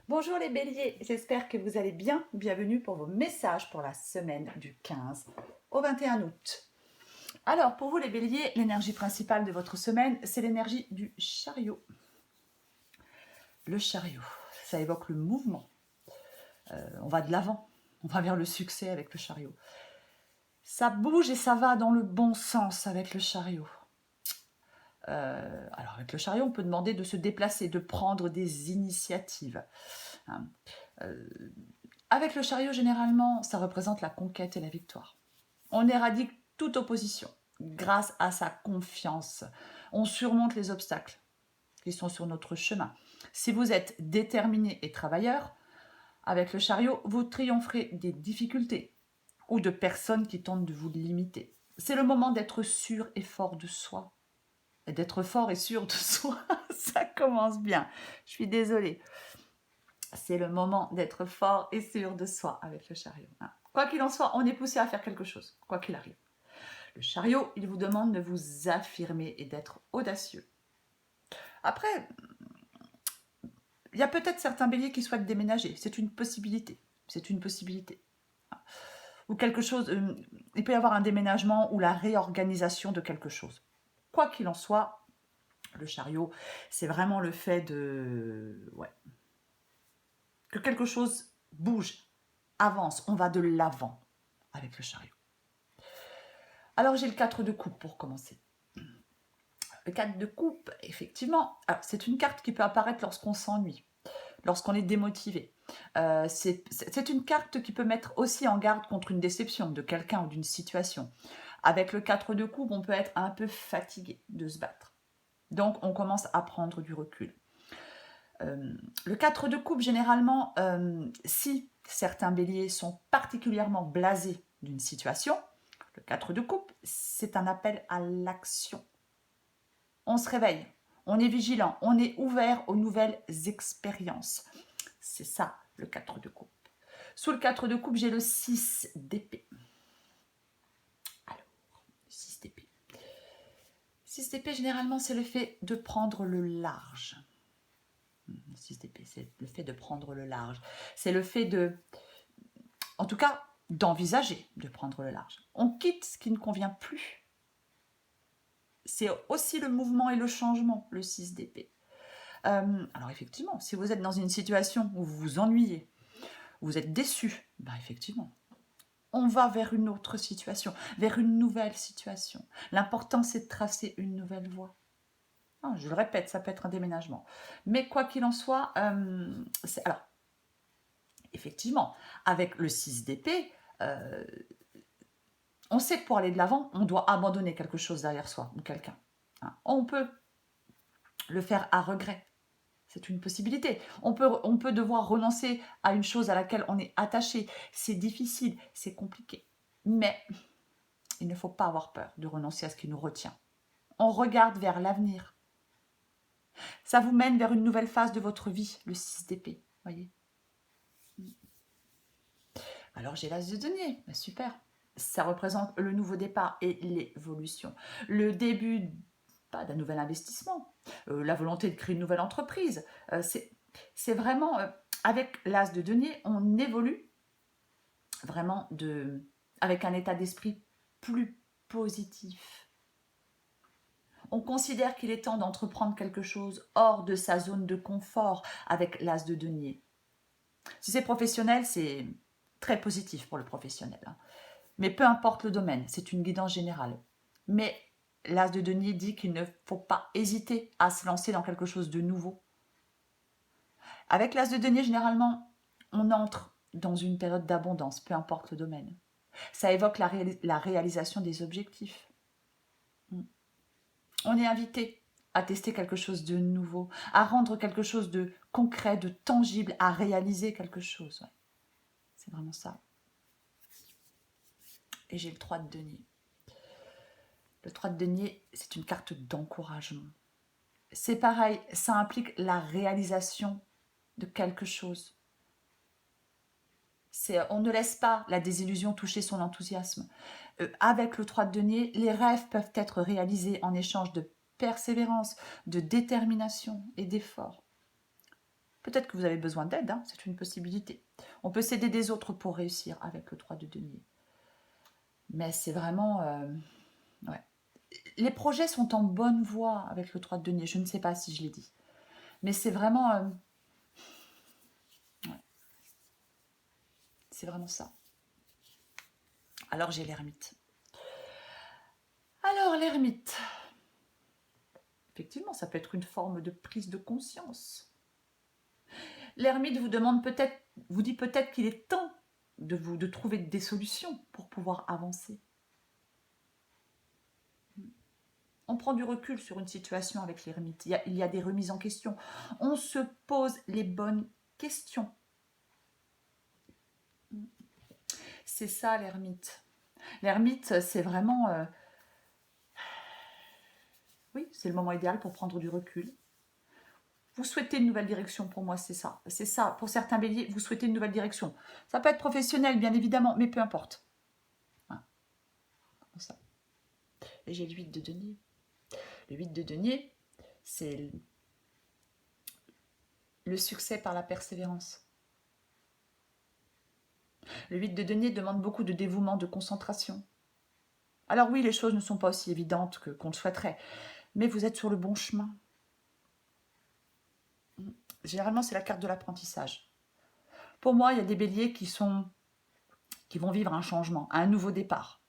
Bonjour les béliers, j'espère que vous allez bien. Bienvenue pour vos messages pour la semaine du 15 au 21 août. Alors pour vous les béliers, l'énergie principale de votre semaine, c'est l'énergie du chariot. Le chariot, ça évoque le mouvement. On va de l'avant, on va vers le succès avec le chariot. Ça bouge et ça va dans le bon sens avec le chariot. Alors avec le chariot, on peut demander de se déplacer, de prendre des initiatives. Hein. Avec le chariot, généralement, ça représente la conquête et la victoire. On éradique toute opposition grâce à sa confiance. On surmonte les obstacles qui sont sur notre chemin. Si vous êtes déterminé et travailleur, avec le chariot, vous triompherez des difficultés ou de personnes qui tentent de vous limiter. C'est le moment d'être sûr et fort de soi. Et d'être fort et sûr de soi, ça commence bien. Je suis désolée. C'est le moment d'être fort et sûr de soi avec le chariot. Quoi qu'il en soit, on est poussé à faire quelque chose, quoi qu'il arrive. Le chariot, il vous demande de vous affirmer et d'être audacieux. Après, il y a peut-être certains béliers qui souhaitent déménager. C'est une possibilité. C'est une possibilité. Ou quelque chose, il peut y avoir un déménagement ou la réorganisation de quelque chose. Quoi qu'il en soit, le chariot, c'est vraiment le fait de... Ouais, que quelque chose bouge, avance, on va de l'avant avec le chariot. Alors j'ai le 4 de coupe pour commencer. Le 4 de coupe, effectivement, c'est une carte qui peut apparaître lorsqu'on s'ennuie, lorsqu'on est démotivé. C'est une carte qui peut mettre aussi en garde contre une déception de quelqu'un ou d'une situation. Avec le 4 de coupe, on peut être un peu fatigué de se battre. Donc on commence à prendre du recul. Le 4 de coupe, généralement, si certains béliers sont particulièrement blasés d'une situation, le 4 de coupe, c'est un appel à l'action. On se réveille, on est vigilant, on est ouvert aux nouvelles expériences. C'est ça, le 4 de coupe. Sous le 4 de coupe, j'ai le 6 d'épée. Alors, 6 d'épée. 6 d'épée, généralement, c'est le fait de prendre le large. 6 d'épée, c'est le fait de prendre le large. C'est le fait de, en tout cas, d'envisager de prendre le large. On quitte ce qui ne convient plus. C'est aussi le mouvement et le changement, le 6 d'épée. Alors effectivement, si vous êtes dans une situation où vous vous ennuyez, vous êtes déçu, ben effectivement, on va vers une autre situation, vers une nouvelle situation. L'important, c'est de tracer une nouvelle voie. Je le répète, ça peut être un déménagement. Mais quoi qu'il en soit, alors, effectivement, avec le 6 d'épée, on sait que pour aller de l'avant, on doit abandonner quelque chose derrière soi ou quelqu'un. On peut le faire à regret. C'est une possibilité. On peut devoir renoncer à une chose à laquelle on est attaché. C'est difficile, c'est compliqué. Mais il ne faut pas avoir peur de renoncer à ce qui nous retient. On regarde vers l'avenir. Ça vous mène vers une nouvelle phase de votre vie, le 6 d'épée. Voyez. Alors j'ai l'as de denier. Ben, super. Ça représente le nouveau départ et l'évolution. Le début pas d'un nouvel investissement, la volonté de créer une nouvelle entreprise. C'est vraiment, avec l'as de denier, on évolue vraiment avec un état d'esprit plus positif. On considère qu'il est temps d'entreprendre quelque chose hors de sa zone de confort avec l'as de denier. Si c'est professionnel, c'est très positif pour le professionnel. Mais peu importe le domaine, c'est une guidance générale. Mais l'as de denier dit qu'il ne faut pas hésiter à se lancer dans quelque chose de nouveau. Avec l'as de denier, généralement, on entre dans une période d'abondance, peu importe le domaine. Ça évoque la réalisation des objectifs. On est invité à tester quelque chose de nouveau, à rendre quelque chose de concret, de tangible, à réaliser quelque chose. Ouais. C'est vraiment ça. Et j'ai le 3 de denier. Le 3 de denier, c'est une carte d'encouragement. C'est pareil, ça implique la réalisation de quelque chose. On ne laisse pas la désillusion toucher son enthousiasme. Avec le 3 de denier, les rêves peuvent être réalisés en échange de persévérance, de détermination et d'effort. Peut-être que vous avez besoin d'aide, hein, c'est une possibilité. On peut s'aider des autres pour réussir avec le 3 de denier. Mais c'est vraiment... ouais. Les projets sont en bonne voie avec le 3 de denier, je ne sais pas si je l'ai dit. Mais c'est vraiment... ouais. C'est vraiment ça. Alors j'ai l'ermite. Alors l'ermite... Effectivement, ça peut être une forme de prise de conscience. L'ermite vous demande peut-être, vous dit peut-être qu'il est temps de trouver des solutions pour pouvoir avancer. On prend du recul sur une situation avec l'ermite. Il y a des remises en question. On se pose les bonnes questions. C'est ça l'ermite. L'ermite, c'est vraiment... oui, c'est le moment idéal pour prendre du recul. Vous souhaitez une nouvelle direction, pour moi, c'est ça. C'est ça, pour certains béliers, vous souhaitez une nouvelle direction. Ça peut être professionnel, bien évidemment, mais peu importe. Voilà. Comme ça. Et j'ai le 8 de denier. Le 8 de denier, c'est le succès par la persévérance. Le 8 de denier demande beaucoup de dévouement, de concentration. Alors oui, les choses ne sont pas aussi évidentes qu'on le souhaiterait, mais vous êtes sur le bon chemin. Généralement, c'est la carte de l'apprentissage. Pour moi, il y a des béliers qui vont vivre un changement, un nouveau départ.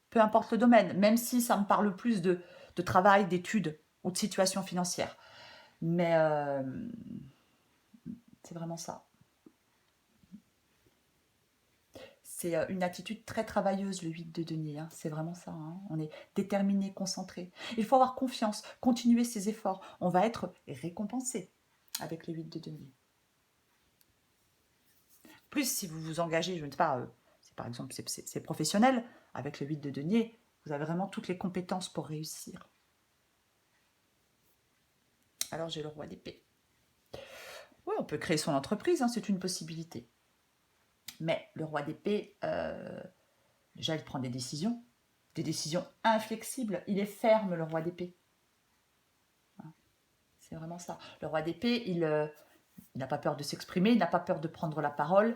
Peu importe le domaine, même si ça me parle plus de travail, d'études ou de situation financière. Mais c'est vraiment ça. C'est une attitude très travailleuse, le 8 de denier. Hein. C'est vraiment ça. Hein. On est déterminé, concentré. Il faut avoir confiance, continuer ses efforts. On va être récompensé avec le 8 de denier. Plus si vous vous engagez, je ne sais pas, par exemple c'est professionnel, avec le 8 de denier, vous avez vraiment toutes les compétences pour réussir. Alors j'ai le roi d'épée. Oui, on peut créer son entreprise, hein, c'est une possibilité. Mais le roi d'épée, déjà il prend des décisions inflexibles. Il est ferme, le roi d'épée. C'est vraiment ça. Le roi d'épée, il n'a pas peur de s'exprimer, il n'a pas peur de prendre la parole,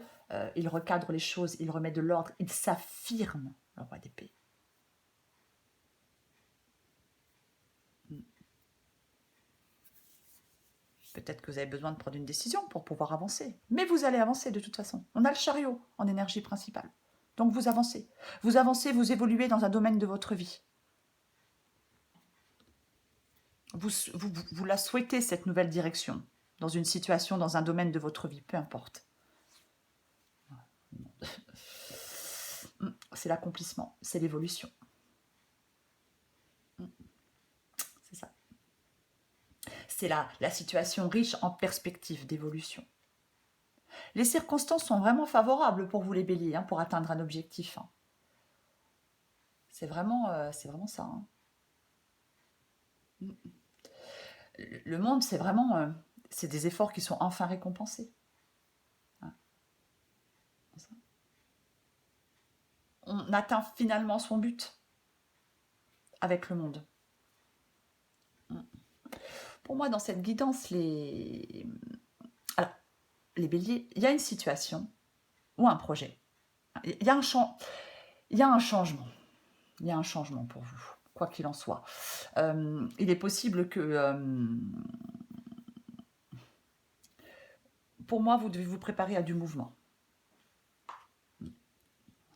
il recadre les choses, il remet de l'ordre, il s'affirme, le roi d'épée. Peut-être que vous avez besoin de prendre une décision pour pouvoir avancer. Mais vous allez avancer de toute façon. On a le chariot en énergie principale. Donc vous avancez. Vous avancez, vous évoluez dans un domaine de votre vie. Vous la souhaitez, cette nouvelle direction, dans une situation, dans un domaine de votre vie, peu importe. C'est l'accomplissement, c'est l'évolution. C'est ça. C'est la situation riche en perspective d'évolution. Les circonstances sont vraiment favorables pour vous les béliers, hein, pour atteindre un objectif. Hein. C'est vraiment ça. Hein. Le monde, c'est vraiment... c'est des efforts qui sont enfin récompensés. Hein. On atteint finalement son but avec le monde. Pour moi, dans cette guidance, les béliers, il y a une situation ou un projet. Il y a un changement. Il y a un changement pour vous, quoi qu'il en soit. Il est possible que... pour moi, vous devez vous préparer à du mouvement.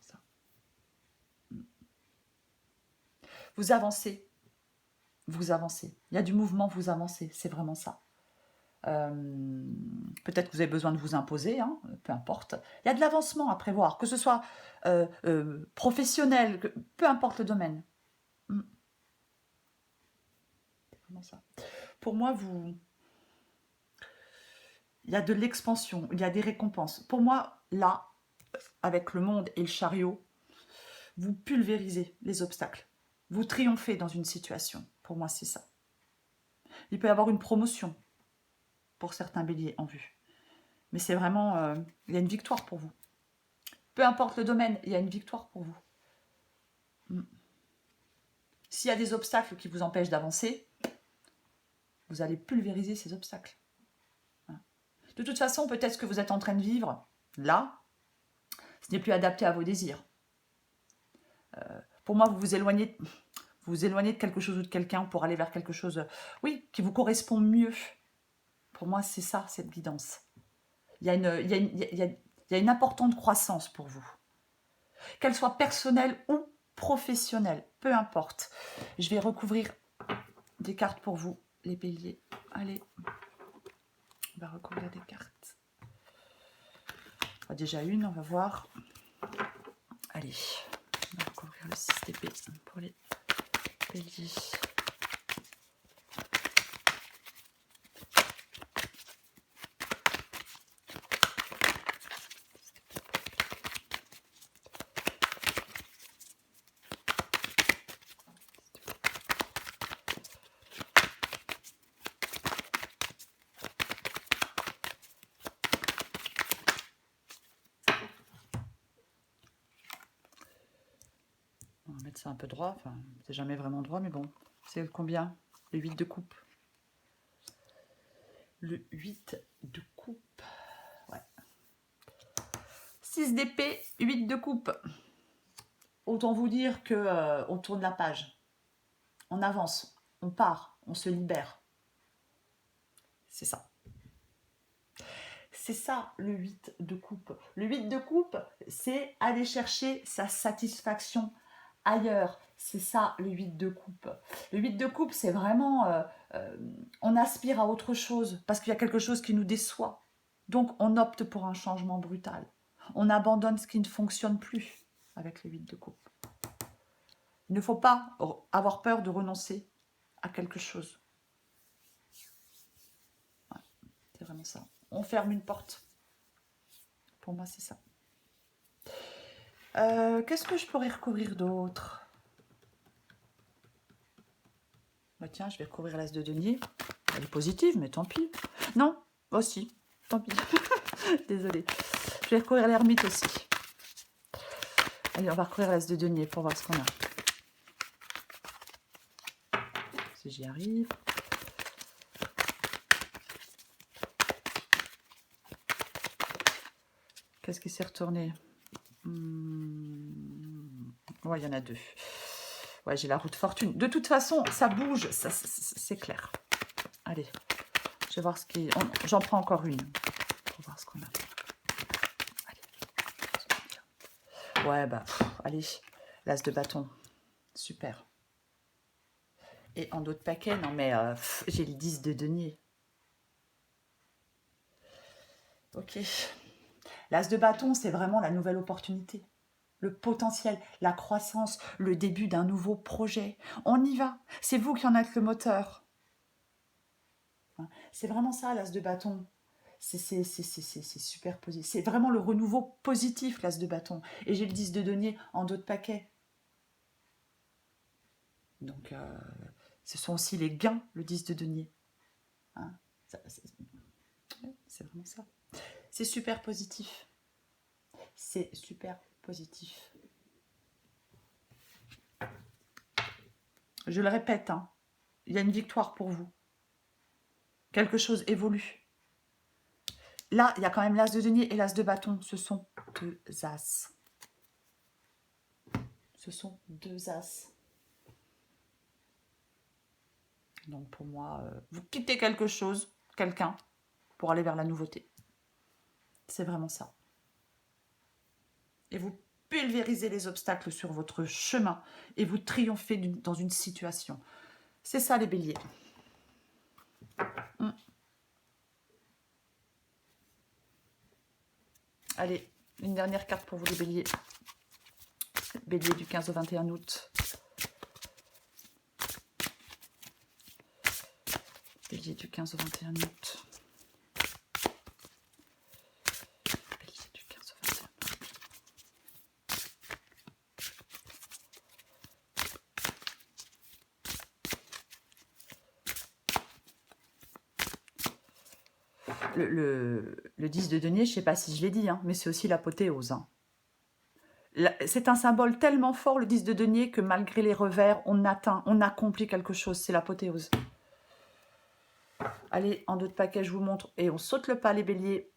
Ça. Vous avancez. Vous avancez. Il y a du mouvement, vous avancez. C'est vraiment ça. Peut-être que vous avez besoin de vous imposer, hein, peu importe. Il y a de l'avancement à prévoir, que ce soit professionnel, peu importe le domaine. Comment ça ? Pour moi, il y a de l'expansion, il y a des récompenses. Pour moi, là, avec le monde et le chariot, vous pulvérisez les obstacles. Vous triomphez dans une situation. Pour moi, c'est ça. Il peut y avoir une promotion pour certains béliers en vue. Mais c'est vraiment... il y a une victoire pour vous. Peu importe le domaine, il y a une victoire pour vous. S'il y a des obstacles qui vous empêchent d'avancer, vous allez pulvériser ces obstacles. De toute façon, peut-être ce que vous êtes en train de vivre, là, ce n'est plus adapté à vos désirs. Pour moi, vous vous éloignez de quelque chose ou de quelqu'un pour aller vers quelque chose, oui, qui vous correspond mieux. Pour moi, c'est ça, cette guidance. Il y a une importante croissance pour vous. Qu'elle soit personnelle ou professionnelle, peu importe. Je vais recouvrir des cartes pour vous, les béliers. Allez, on va recouvrir des cartes. Déjà une, on va voir. Allez, on va recouvrir le 6 d'épée pour les béliers. On va mettre ça un peu droit, enfin, c'est jamais vraiment droit, mais bon. C'est le combien? Le 8 de coupe. Le 8 de coupe. Ouais. 6 d'épée, 8 de coupe. Autant vous dire que on tourne la page. On avance, on part, on se libère. C'est ça. C'est ça le 8 de coupe. Le 8 de coupe, c'est aller chercher sa satisfaction ailleurs. C'est ça le 8 de coupe. Le 8 de coupe, c'est vraiment... on aspire à autre chose parce qu'il y a quelque chose qui nous déçoit. Donc on opte pour un changement brutal. On abandonne ce qui ne fonctionne plus avec le 8 de coupe. Il ne faut pas avoir peur de renoncer à quelque chose. Ouais, c'est vraiment ça. On ferme une porte. Pour moi, c'est ça. Qu'est-ce que je pourrais recouvrir d'autre? Bah tiens, je vais recouvrir l'as de denier. Elle est positive, mais tant pis. Non, aussi, tant pis. Désolée. Je vais recouvrir l'ermite aussi. Allez, on va recouvrir l'as de denier pour voir ce qu'on a. Si j'y arrive. Qu'est-ce qui s'est retourné? Ouais, il y en a deux. Ouais, j'ai la roue de fortune. De toute façon, ça bouge, c'est clair. Allez, je vais voir ce qui... J'en prends encore une pour voir ce qu'on a. Allez. Ouais, bah, allez, l'as de bâton. Super. Et en d'autres paquets, non mais j'ai le 10 de denier. Ok. L'as de bâton, c'est vraiment la nouvelle opportunité. Le potentiel, la croissance, le début d'un nouveau projet. On y va. C'est vous qui en êtes le moteur. C'est vraiment ça, l'as de bâton. C'est super positif. C'est vraiment le renouveau positif, l'as de bâton. Et j'ai le 10 de denier en d'autres paquets. Donc, ce sont aussi les gains, le 10 de denier. Hein, c'est vraiment ça. C'est super positif. C'est super positif. Je le répète, hein, il y a une victoire pour vous. Quelque chose évolue. Là, il y a quand même l'as de denier et l'as de bâton. Ce sont deux as. Ce sont deux as. Donc pour moi, vous quittez quelque chose, quelqu'un, pour aller vers la nouveauté. C'est vraiment ça. Et vous pulvérisez les obstacles sur votre chemin et vous triomphez dans une situation. C'est ça les béliers. Allez, une dernière carte pour vous les béliers. Bélier du 15 au 21 août. Bélier du 15 au 21 août. Bélier du 15 au 21 août. Le 10 de denier, je ne sais pas si je l'ai dit, hein, mais c'est aussi l'apothéose. Hein. C'est un symbole tellement fort, le 10 de denier, que malgré les revers, on accomplit quelque chose. C'est l'apothéose. Allez, en 2 de paquet, je vous montre. Et on saute le pas, les béliers.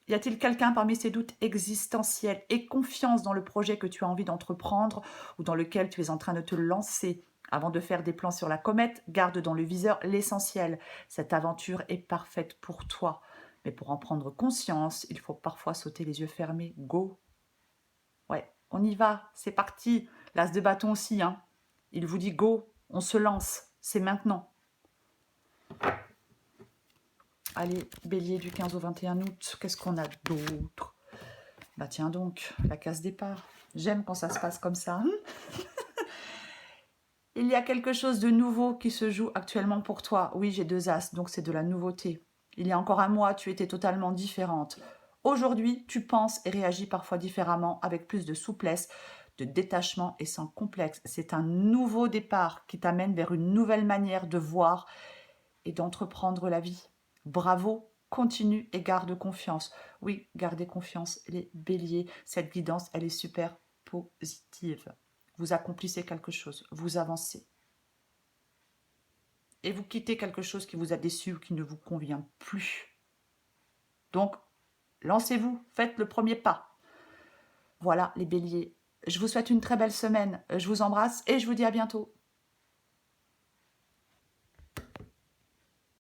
Y a-t-il quelqu'un parmi ces doutes existentiels et confiance dans le projet que tu as envie d'entreprendre ou dans lequel tu es en train de te lancer? Avant de faire des plans sur la comète, garde dans le viseur l'essentiel. Cette aventure est parfaite pour toi. Mais pour en prendre conscience, il faut parfois sauter les yeux fermés. Go! Ouais, on y va, c'est parti. L'as de bâton aussi, hein. Il vous dit go, on se lance, c'est maintenant. Allez, bélier du 15 au 21 août, qu'est-ce qu'on a d'autre? Bah tiens donc, la case départ. J'aime quand ça se passe comme ça. Il y a quelque chose de nouveau qui se joue actuellement pour toi. Oui, j'ai 2 as, donc c'est de la nouveauté. Il y a encore un mois, tu étais totalement différente. Aujourd'hui, tu penses et réagis parfois différemment, avec plus de souplesse, de détachement et sans complexe. C'est un nouveau départ qui t'amène vers une nouvelle manière de voir et d'entreprendre la vie. Bravo, continue et garde confiance. Oui, gardez confiance, les béliers. Cette guidance, elle est super positive. Vous accomplissez quelque chose, vous avancez. Et vous quittez quelque chose qui vous a déçu ou qui ne vous convient plus. Donc, lancez-vous, faites le premier pas. Voilà, les béliers. Je vous souhaite une très belle semaine. Je vous embrasse et je vous dis à bientôt.